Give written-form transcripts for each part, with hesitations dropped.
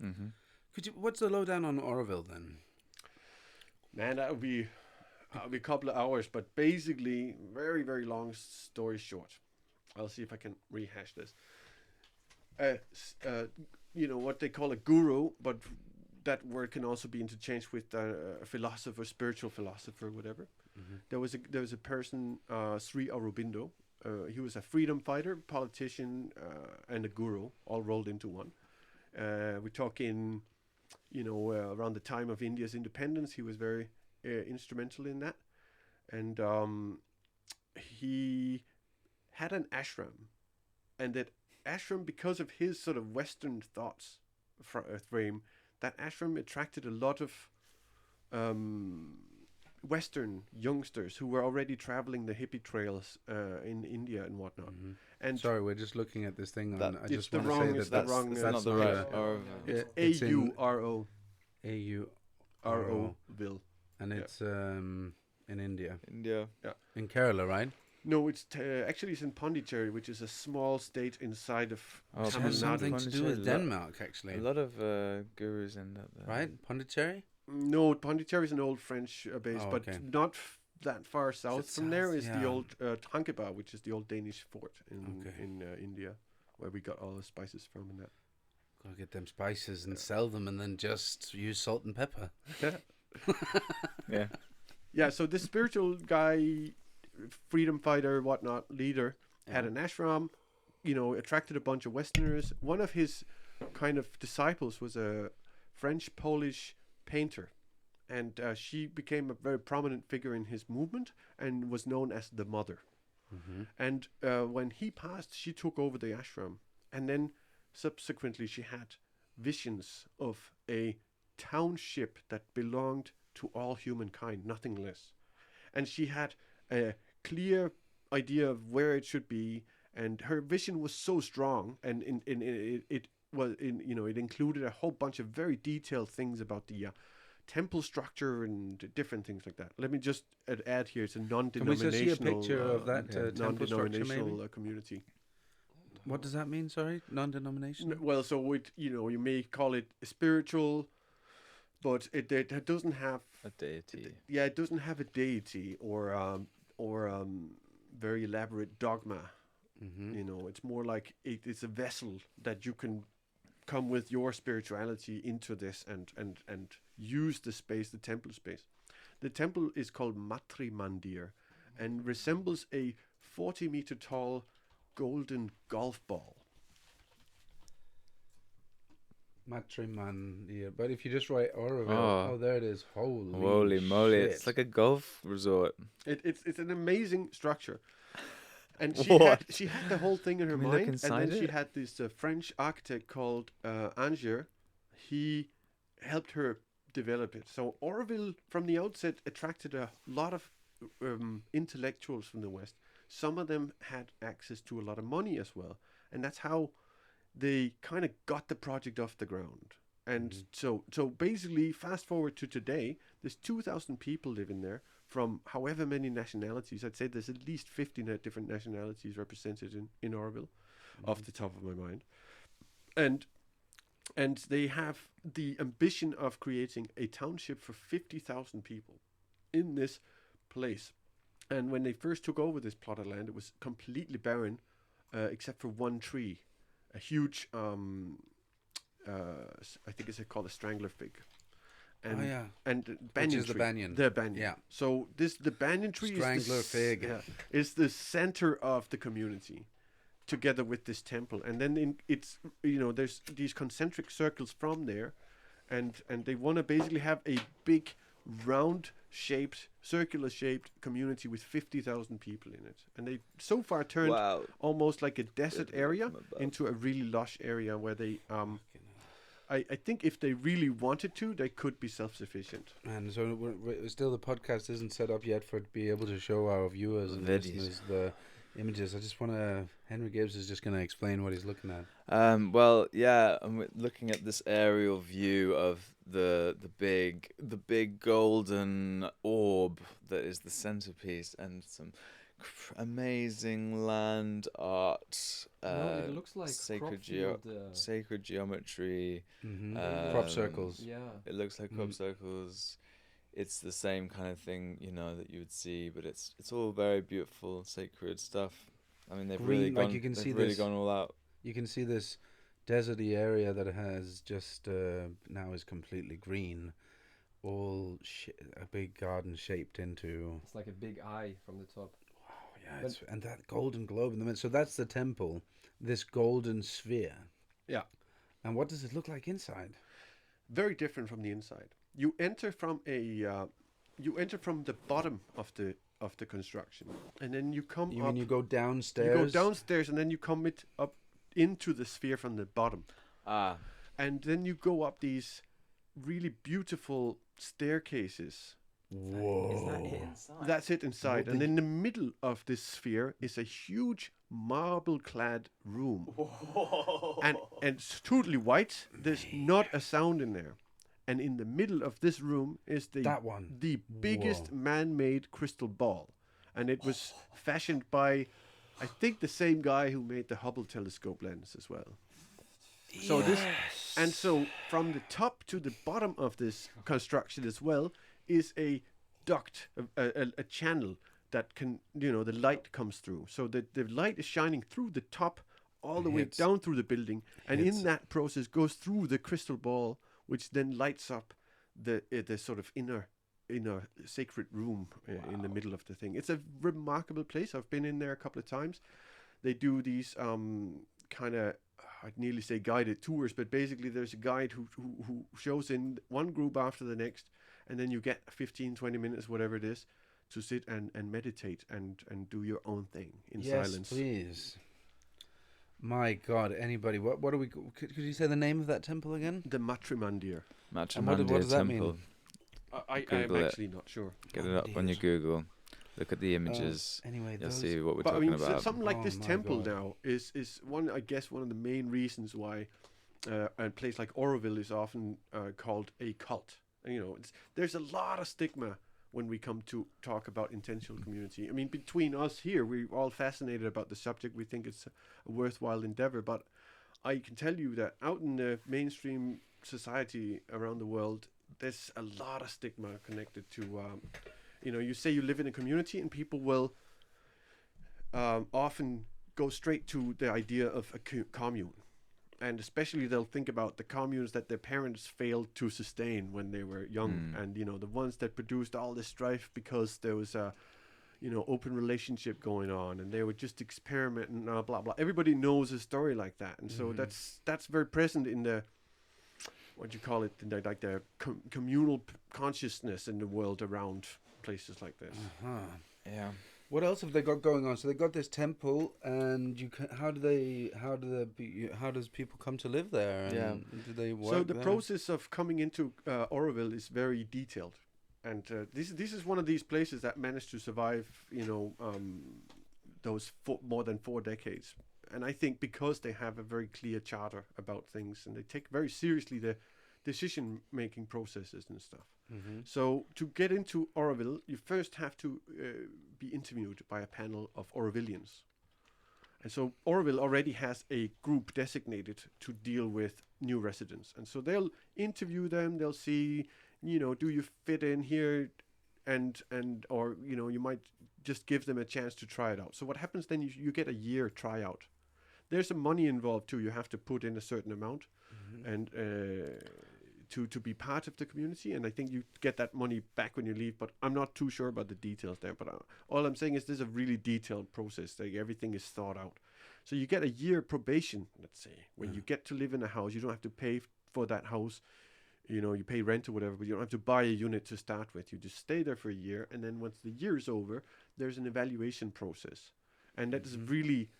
Mm-hmm. What's the lowdown on Auroville then? Man, that would be a couple of hours, but basically, very, very long story short. I'll see if I can rehash this. What they call a guru, but that word can also be interchanged with a philosopher, spiritual philosopher, whatever. Mm-hmm. There was a person, Sri Aurobindo. He was a freedom fighter, politician, and a guru, all rolled into one. We're talking, around the time of India's independence. He was very instrumental in that, and he had an ashram, and that ashram, because of his sort of Western thoughts frame, that ashram attracted a lot of Western youngsters who were already traveling the hippie trails in India and whatnot. Mm-hmm. And sorry, we're just looking at this thing on. I it's just the want to wrong. say It's that the wrong. That's not the right. It's it's in Auro Auro, Auroville. and it's in India, India. in Kerala, right? No, it's actually it's in Pondicherry, which is a small state inside of Oh, It Tamil has something Nadu. to do with Pondicherry, Denmark, actually. A lot of gurus end up there. Right? Pondicherry? No, Pondicherry is an old French base, Oh, but okay. not that far south it from there south? is the Yeah. old Tranquebar, which is the old Danish fort Okay. in India, where we got all the spices from and that. Gotta get them spices and sell them and then just use salt and pepper. Yeah. Yeah, so this spiritual guy, freedom fighter, whatnot, leader, had an ashram, attracted a bunch of Westerners. One of his kind of disciples was a French-Polish painter, and she became a very prominent figure in his movement and was known as the Mother. Mm-hmm. And when he passed, she took over the ashram, and then subsequently she had visions of a township that belonged to all humankind, nothing less. And she had a clear idea of where it should be, and her vision was so strong, and it included a whole bunch of very detailed things about the temple structure and different things like that. Let me just add here: it's a non-denominational. Can we just see a picture of that temple structure, non-denominational maybe? community. What does that mean, sorry? Non-denominational? Well, so you may call it spiritual, but it doesn't have A deity. it doesn't have a deity or very elaborate dogma. Mm-hmm. It's more like it's a vessel that you can come with your spirituality into this and use the space, the temple space. The temple is called Matri Mandir and resembles a 40-meter tall golden golf ball. Matriman, yeah. But if you just write Auroville, there it is. Holy moly, shit. it's like a golf resort. It's an amazing structure. And What? she had the whole thing in her Can we look mind, and inside then she it? had this French architect called Anger. He helped her develop it. So Auroville, from the outset, attracted a lot of intellectuals from the West. Some of them had access to a lot of money as well, and that's how they kind of got the project off the ground. And so basically, fast forward to today, there's 2,000 people living there from however many nationalities. I'd say there's at least 50 different nationalities represented in Auroville, off the top of my mind. And they have the ambition of creating a township for 50,000 people in this place. And when they first took over this plot of land, it was completely barren, except for one tree, a huge, I think it's called a strangler fig. And, and banyan Which is the tree. banyan. The banyan. Yeah. So the banyan tree Strangler fig. is the center of the community, together with this temple. And then there's these concentric circles from there, and they want to basically have a big round-shaped, circular-shaped community with 50,000 people in it. And they so far turned almost like a desert area into a really lush area where they I think if they really wanted to, they could be self-sufficient. And so still the podcast isn't set up yet for to be able to show our viewers and listeners the images. I just want to... Henry Gibbs is just going to explain what he's looking at. I'm looking at this aerial view of the big golden orb that is the centerpiece, and some amazing land art, No, it looks like sacred crop field. sacred geometry. Crop circles. Yeah. It looks like crop circles. It's the same kind of thing, that you would see, but it's all very beautiful, sacred stuff. I mean, they've really Green, like gone. you can They've see really this. gone all out. You can see this deserty area that has just now is completely green, all a big garden shaped into. It's like a big eye from the top. Oh yeah, and that golden globe in the middle. So that's the temple, this golden sphere. Yeah. And what does it look like inside? Very different from the inside. You enter from the bottom of the construction, and then you come You up. mean you go downstairs? You go downstairs, and then you come up into the sphere from the bottom. And then you go up these really beautiful staircases. Whoa! Is that it inside? That's it inside. Well, And in the middle of this sphere is a huge marble-clad room. And it's totally white. There's not a sound in there. And in the middle of this room is That one. the biggest man-made crystal ball. And it was fashioned by, I think, the same guy who made the Hubble telescope lens as well. So so from the top to the bottom of this construction as well is a duct, a channel that can, the light comes through. So the light is shining through the top all the way down through the building, and in that process goes through the crystal ball, which then lights up the sort of inner sacred room in the middle of the thing. It's a remarkable place. I've been in there a couple of times. They do these kind of, I'd nearly say guided tours, but basically there's a guide who shows in one group after the next, and then you get 15, 20 minutes, whatever it is, to sit and meditate and do your own thing in silence. Yes, please. My God, anybody, what do we? Could you say the name of that temple again? The Matrimandir. what Matrimandir does that temple. mean? I'm Google it. actually not sure. Get it up on your Google. Look at the images. Anyway, You'll those, see what we're But I talking mean, about. something like Oh this my temple God. now is one, I guess, one of the main reasons why a place like Auroville is often called a cult. And, there's a lot of stigma when we come to talk about intentional community. I mean, between us here, we're all fascinated about the subject. We think it's a worthwhile endeavor. But I can tell you that out in the mainstream society around the world, there's a lot of stigma connected to, you say you live in a community and people will often go straight to the idea of a commune. And especially they'll think about the communes that their parents failed to sustain when they were young. And, the ones that produced all this strife because there was a, open relationship going on and they were just experimenting, blah, blah. Everybody knows a story like that. And so that's very present in the, what do you call it, in the communal consciousness in the world around places like this. Yeah. What else have they got going on? So they got this temple, and how does people come to live there? And do they work So the there? process of coming into Auroville is very detailed, and this is one of these places that managed to survive, those more than 4 decades. And I think because they have a very clear charter about things, and they take very seriously the decision-making processes and stuff. So to get into Auroville, you first have to be interviewed by a panel of Aurovillians. And so Auroville already has a group designated to deal with new residents. And so they'll interview them, they'll see, do you fit in here? Or you might just give them a chance to try it out. So what happens then, you get a year tryout. There's some money involved too. You have to put in a certain amount and to be part of the community, and I think you get that money back when you leave, but I'm not too sure about the details there. But all I'm saying is this is a really detailed process. Like, everything is thought out. So you get a year probation, let's say, when you get to live in a house. You don't have to pay for that house. You pay rent or whatever, but you don't have to buy a unit to start with. You just stay there for a year, and then once the year is over, there's an evaluation process. And that is really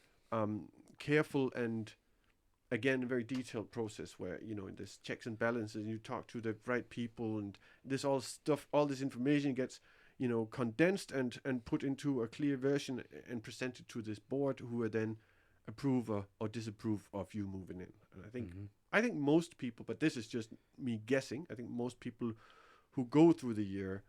careful and, again, a very detailed process where, there's checks and balances, and you talk to the right people, and all this information gets, condensed and put into a clear version and presented to this board, who will then approve or disapprove of you moving in. And I think most people, but this is just me guessing, I think most people who go through the year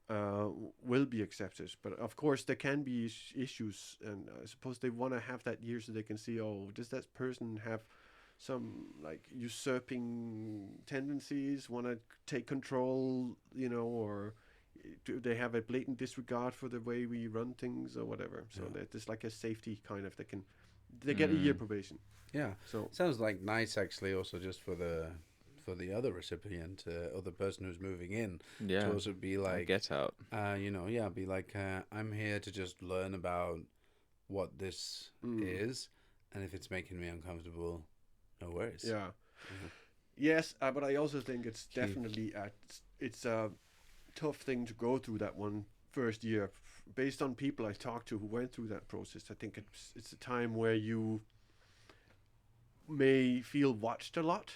will be accepted. But of course, there can be issues, and I suppose they want to have that year so they can see, oh, does that person have some like usurping tendencies, want to take control, or do they have a blatant disregard for the way we run things or whatever? So there's like a safety kind of they get a year probation. Yeah. So Sounds like nice actually. Also, just for the other recipient, other person who's moving in, Yeah. to also be like, Get out. be like, I'm here to just learn about what this is, and if it's making me uncomfortable, no worries. yeah. Yes, but I also think it's definitely it's a tough thing to go through that one first year. Based on people I talked to who went through that process, I think it's a time where you may feel watched a lot,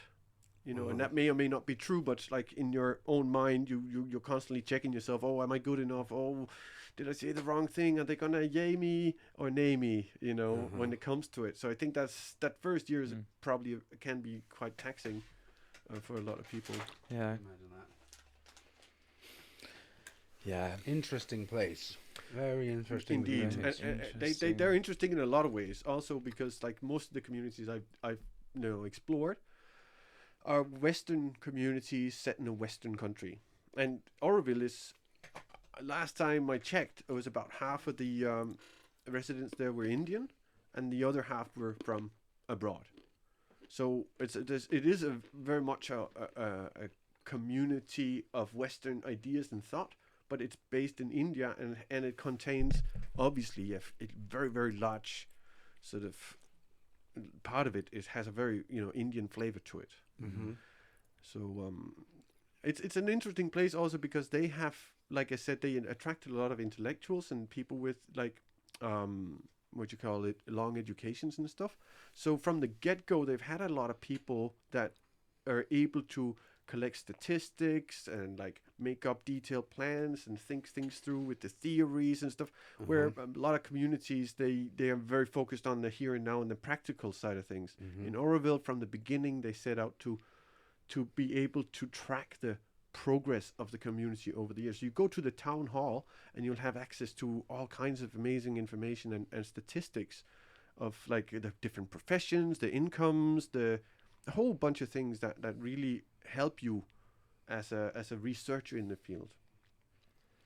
and that may or may not be true. But like in your own mind, you're constantly checking yourself. Oh, am I good enough? Oh, did I say the wrong thing? Are they gonna yay me or nay me? When it comes to it. So I think that first year is probably can be quite taxing for a lot of people. Yeah. Imagine that. Yeah. Interesting place. Very interesting. Indeed, Very they're interesting in a lot of ways. Also because like most of the communities I've explored are Western communities set in a Western country, and Auroville is. Last time I checked, it was about half of the residents there were Indian, and the other half were from abroad. So it is a very much a community of Western ideas and thought, but it's based in India, and it contains obviously a very, very large sort of part of it. It has a very Indian flavor to it. Mm-hmm. So it's an interesting place also because they have, like I said, they attracted a lot of intellectuals and people with like long educations and stuff. So from the get-go, they've had a lot of people that are able to collect statistics and like make up detailed plans and think things through with the theories and stuff. Where a lot of communities they are very focused on the here and now and the practical side of things. In Auroville, from the beginning, they set out to be able to track the progress of the community over the years. You go to the town hall and you'll have access to all kinds of amazing information and statistics of like the different professions, the incomes, a whole bunch of things that really help you as a researcher in the field.